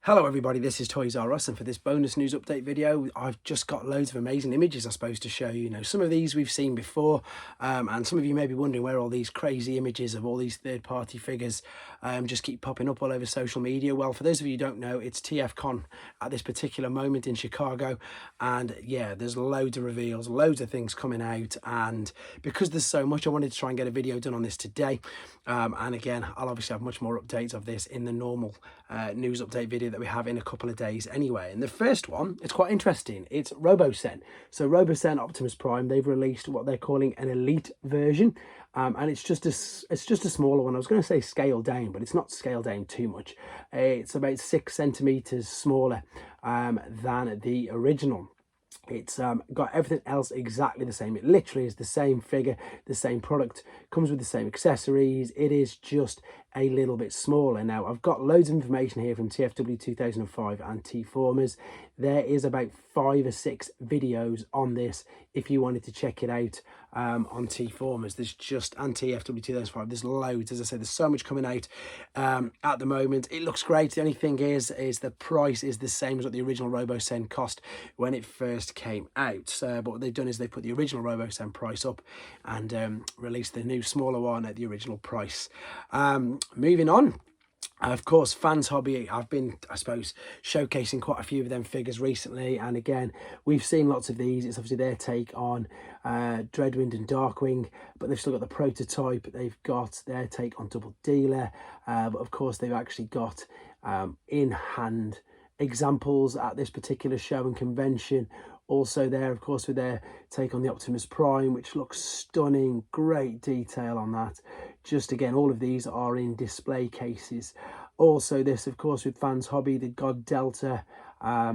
Hello everybody, this is Toys R Us, and for this bonus news update video I've just got loads of amazing images I suppose to show you. Some of these we've seen before, and some of you may be wondering where all these crazy images of all these third-party figures just keep popping up all over social media. Well, for those of you who don't know, it's Tfcon at this particular moment in Chicago, and yeah, there's loads of reveals, loads of things coming out, and because there's so much, I wanted to try and get a video done on this today. And again, I'll obviously have much more updates of this in the normal news update video that we have in a couple of days anyway. And the first one, it's quite interesting. It's RoboSen. So RoboSen Optimus Prime, they've released what they're calling an elite version, and it's just a smaller one. I was going to say scaled down, but it's not scaled down too much. It's about 6 centimeters smaller than the original. It's got everything else exactly the same. It literally is the same figure, the same product, comes with the same accessories. It is just a little bit smaller. Now, I've got loads of information here from TFW 2005 and T-Formers. There is about 5 or 6 videos on this if you wanted to check it out on T-Formers. There's just, and TFW 2005, there's loads. As I said, there's so much coming out at the moment. It looks great. The only thing is the price is the same as what the original RoboSen cost when it first came out. But what they've done is they put the original RoboSen price up and released the new smaller one at the original price. Moving on. Of course, Fans Hobby, I've been, I suppose, showcasing quite a few of them figures recently. And again, we've seen lots of these. It's obviously their take on Dreadwind and Darkwing, but they've still got the prototype. They've got their take on Double Dealer. But of course, they've actually got in-hand examples at this particular show and convention. Also there, of course, with their take on the Optimus Prime, which looks stunning. Great detail on that. Just again, all of these are in display cases. Also this, of course, with Fans Hobby, the God Delta.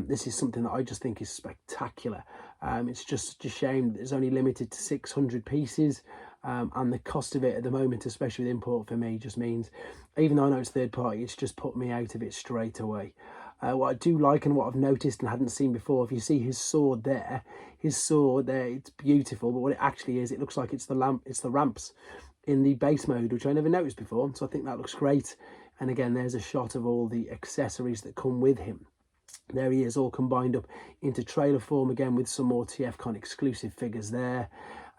This is something that I just think is spectacular. It's just a shame that it's only limited to 600 pieces. And the cost of it at the moment, especially with import for me, just means, even though I know it's third party, it's just put me out of it straight away. What I do like and what I've noticed and hadn't seen before, if you see his sword there, it's beautiful, but what it actually is, it looks like it's the ramps in the base mode, which I never noticed before, so I think that looks great. And again, there's a shot of all the accessories that come with him. There he is, all combined up into trailer form again, with some more Tfcon exclusive figures there.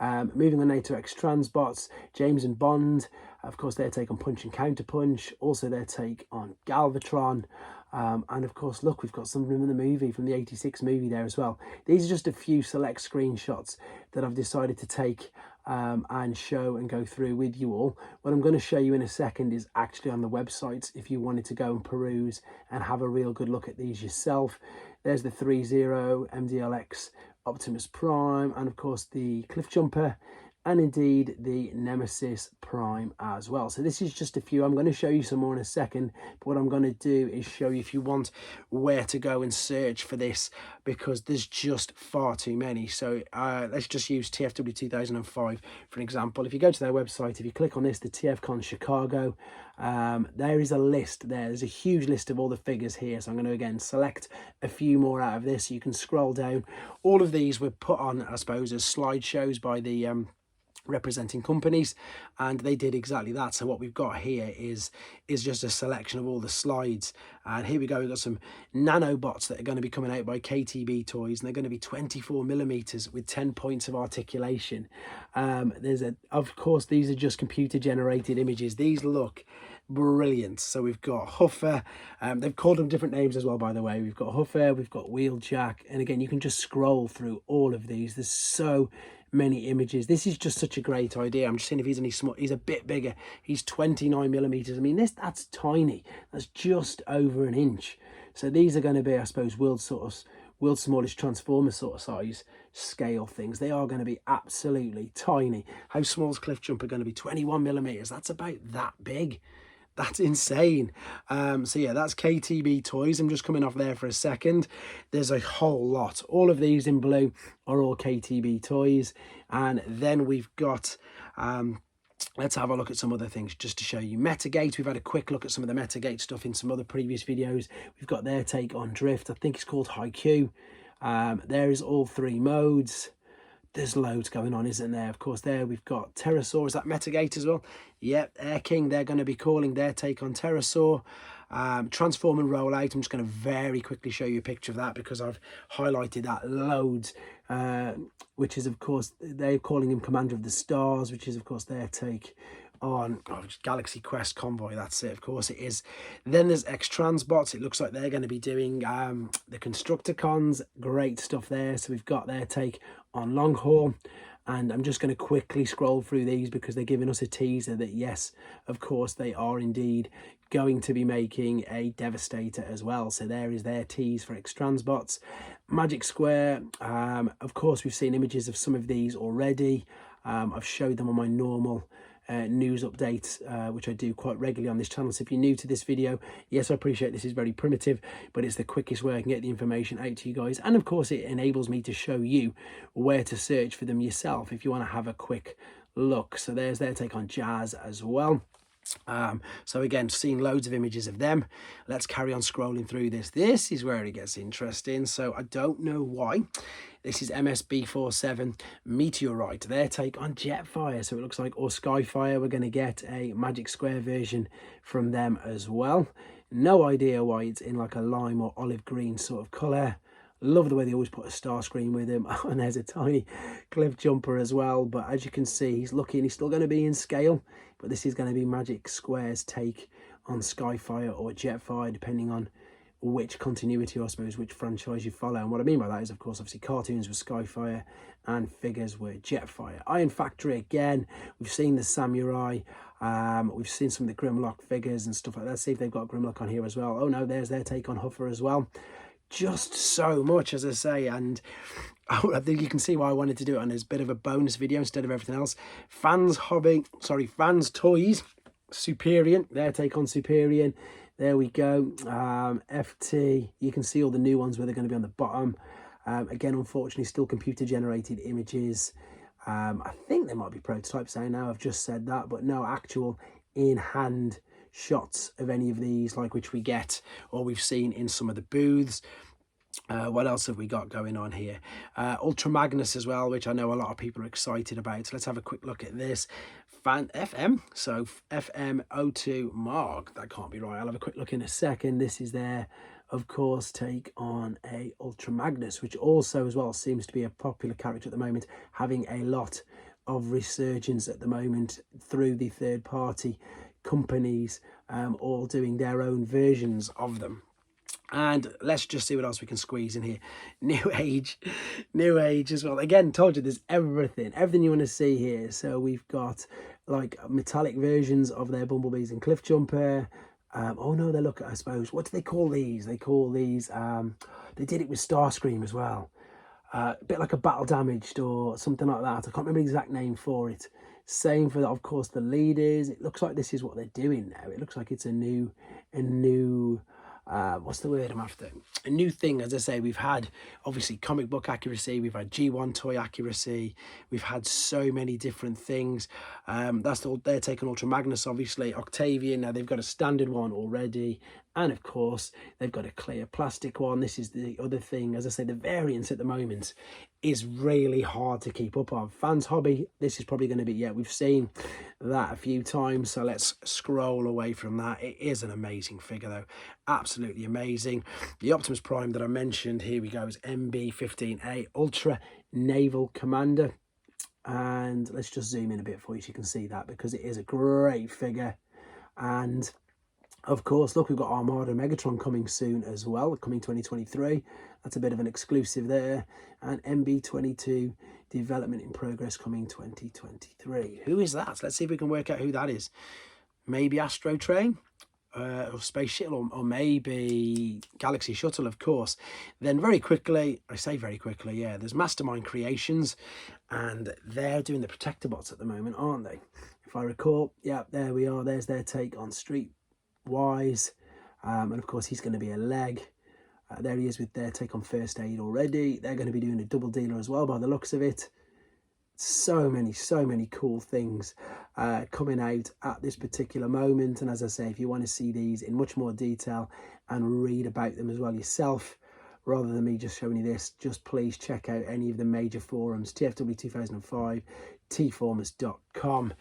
Moving on now to X-Transbots, James and Bond, of course, their take on Punch and Counterpunch, also their take on Galvatron. And of course, look, we've got some of them in the movie, from the 86 movie there as well. These are just a few select screenshots that I've decided to take and show and go through with you all. What I'm going to show you in a second is actually on the website if you wanted to go and peruse and have a real good look at these yourself. There's the 3-0 MDLX Optimus Prime, and of course the Cliff Jumper, and indeed the Nemesis Prime as well. So this is just a few. I'm going to show you some more in a second, but what I'm going to do is show you, if you want, where to go and search for this, because there's just far too many. So let's just use TFW 2005 for an example. If you go to their website, if you click on this, the TFCon Chicago, there is a list there. There's a huge list of all the figures here. So I'm going to again select a few more out of this. You can scroll down. All of these were put on, I suppose, as slideshows by the representing companies, and they did exactly that. So what we've got here is just a selection of all the slides, and here we go. We've got some nanobots that are going to be coming out by KTB Toys, and they're going to be 24 millimeters with 10 points of articulation. Of course, these are just computer generated images. These look brilliant. So we've got Huffer, they've called them different names as well, by the way. We've got Huffer, we've got Wheeljack, and again, you can just scroll through all of these. There's so many images. This is just such a great idea. I'm just seeing if he's any small. He's a bit bigger. He's 29 millimeters. I mean, that's tiny. That's just over an inch. So these are going to be, I suppose, world's smallest Transformer sort of size scale things. They are going to be absolutely tiny. How small is Cliff Jumper going to be? 21 millimeters. That's about that big. That's insane. So yeah, that's KTB Toys. I'm just coming off there for a second. There's a whole lot. All of these in blue are all KTB Toys. And then we've got, let's have a look at some other things just to show you. Metagate, we've had a quick look at some of the Metagate stuff in some other previous videos. We've got their take on Drift. I think it's called Haiku. There is all 3 modes. There's loads going on, isn't there? Of course, there we've got Pterosaur. Is that Metagate as well? Yep, Air King, they're going to be calling their take on Pterosaur. Transform and roll out. I'm just going to very quickly show you a picture of that because I've highlighted that loads, which is, of course, they're calling him Commander of the Stars, which is, of course, their take on Galaxy Quest Convoy. That's it, of course it is. Then there's X-Transbots. It looks like they're going to be doing the Constructicons. Great stuff there. So we've got their take on long haul, and I'm just going to quickly scroll through these because they're giving us a teaser that yes, of course they are indeed going to be making a Devastator as well. So there is their tease for X-Transbots. Magic Square, of course we've seen images of some of these already. I've showed them on my normal news updates, which I do quite regularly on this channel. So if you're new to this video, yes, I appreciate this is very primitive, but it's the quickest way I can get the information out to you guys. And of course it enables me to show you where to search for them yourself if you want to have a quick look. So there's their take on Jazz as well. So again, seeing loads of images of them. Let's carry on scrolling through this. This is where it gets interesting. So I don't know why. This is MSB47 Meteorite, their take on Jetfire. So it looks like, or Skyfire, we're going to get a Magic Square version from them as well. No idea why it's in like a lime or olive green sort of colour. Love the way they always put a star screen with him. And there's a tiny cliff jumper as well. But as you can see, he's lucky and he's still going to be in scale. But this is going to be Magic Square's take on Skyfire or Jetfire, depending on which continuity, I suppose, which franchise you follow. And what I mean by that is, of course, obviously cartoons were Skyfire and figures were Jetfire. Iron Factory again. We've seen the Samurai. We've seen some of the Grimlock figures and stuff like that. Let's see if they've got Grimlock on here as well. Oh no, there's their take on Huffer as well. Just so much, as I say, and I think you can see why I wanted to do it on as a bit of a bonus video instead of everything else. Fans Toys, Superior, their take on Superior. There we go. FT, you can see all the new ones where they're going to be on the bottom. Again, unfortunately, still computer generated images. I think there might be prototypes there now. I've just said that, but no actual in-hand shots of any of these, like which we get or we've seen in some of the booths. What else have we got going on here? Ultra Magnus as well, which I know a lot of people are excited about. So let's have a quick look at this. FM, so FM02 Mark, that can't be right. I'll have a quick look in a second. This is their, of course, take on a Ultra Magnus, which also as well seems to be a popular character at the moment, having a lot of resurgence at the moment through the third party companies, all doing their own versions of them. And let's just see what else we can squeeze in here. Newage as well. Again, told you there's everything you want to see here. So we've got like metallic versions of their Bumblebees and Cliff Jumper. Oh no, they look, I suppose, what do they call these? They call these, they did it with Starscream as well. A bit like a Battle Damaged or something like that. I can't remember the exact name for it. Same for, of course, the leaders. It looks like this is what they're doing now. It looks like it's a new what's the word I'm after? A new thing. As I say, we've had obviously comic book accuracy, we've had G1 toy accuracy, we've had so many different things. That's all they're taking. Ultra Magnus, obviously. Octavian, now they've got a standard one already, and of course they've got a clear plastic one. This is the other thing. As I say, the variance at the moment is really hard to keep up on. Fans Hobby, this is probably going to be, yeah, we've seen that a few times, so let's scroll away from that. It is an amazing figure though, absolutely amazing. The Optimus Prime that I mentioned, here we go, is MB-15A Ultra Naval Commander, and let's just zoom in a bit for you so you can see that, because it is a great figure. And of course, look, we've got Armada Megatron coming soon as well, coming 2023. That's a bit of an exclusive there. And MB-22 development in progress coming 2023. Who is that? Let's see if we can work out who that is. Maybe Astro Train or Space Shuttle, or maybe Galaxy Shuttle, of course. Then very quickly, I say very quickly, yeah, there's Mastermind Creations, and they're doing the Protector bots at the moment, aren't they? If I recall, yeah, there we are. There's their take on Streetwise. And of course, he's going to be a leg. There he is with their take on First Aid already. They're going to be doing a double dealer as well by the looks of it. So many cool things coming out at this particular moment. And as I say, if you want to see these in much more detail and read about them as well yourself, rather than me just showing you this, just please check out any of the major forums, TFW 2005, tformers.com.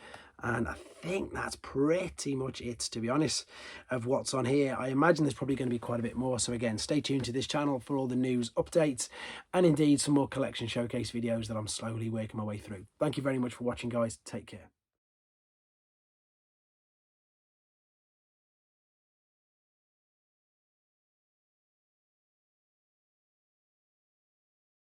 And I think that's pretty much it, to be honest, of what's on here. I imagine there's probably going to be quite a bit more. So again, stay tuned to this channel for all the news updates and indeed some more collection showcase videos that I'm slowly working my way through. Thank you very much for watching, guys. Take care.